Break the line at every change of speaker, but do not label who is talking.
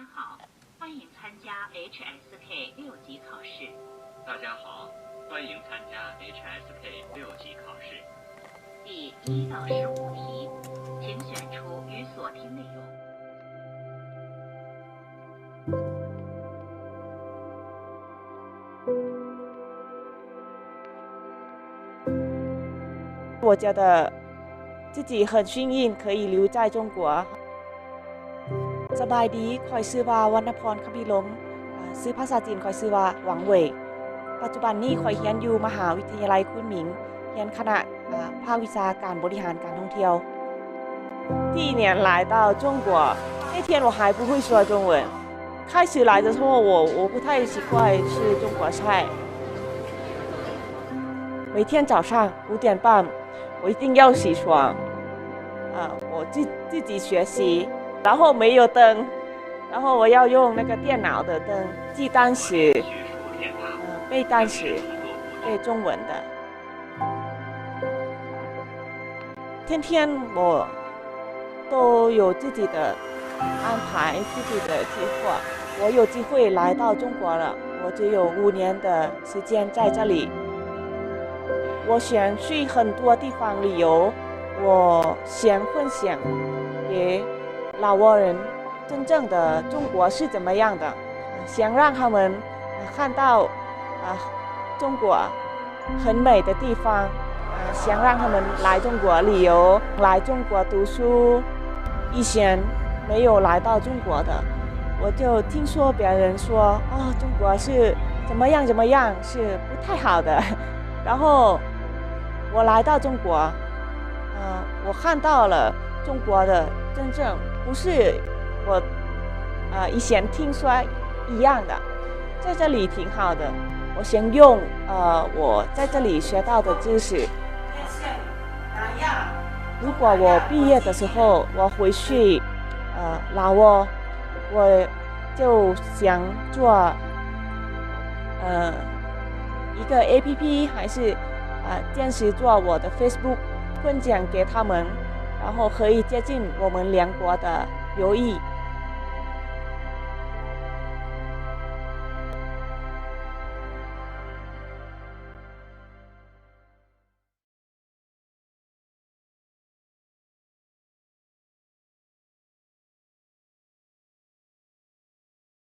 家好，欢迎参加 HSK 6级考试。
大家好，欢迎参加 HSK 6级考试。
第1到15题，请选出与所听内容。
我觉得自己很幸运可以留在中国。สบายดีคอยชื่อว่าวรรณพรคบิลมชื่อภาษาจีนคอยชื่อว่าหวังเว่ยปัจจุบันนี้คอยเรียนอยู่มหาวิทยาลัยคุนหมิงเรียนคณะภาควิชาการบริหารการท่องเที่ยว第1年来到中国那天我还不会说中文开始来的时候我不太习惯吃中国菜每天早上5点半我一定要起床我自己学习然后没有灯然后我要用那个电脑的灯记单词背单词背中文的天天我都有自己的安排自己的计划我有机会来到中国了我只有5年的时间在这里我想去很多地方旅游我想分享给老挝人真正的中国是怎么样的想让他们看到中国很美的地方想让他们来中国旅游来中国读书以前没有来到中国的我就听说别人说中国是怎么样是不太好的然后我来到中国我看到了中国的真正不是我以前听说一样的在这里挺好的我想用我在这里学到的知识如果我毕业的时候我回去老挝我就想做一个 APP 还是坚持做我的 Facebook分享给他们然后可以接近我们两国的友谊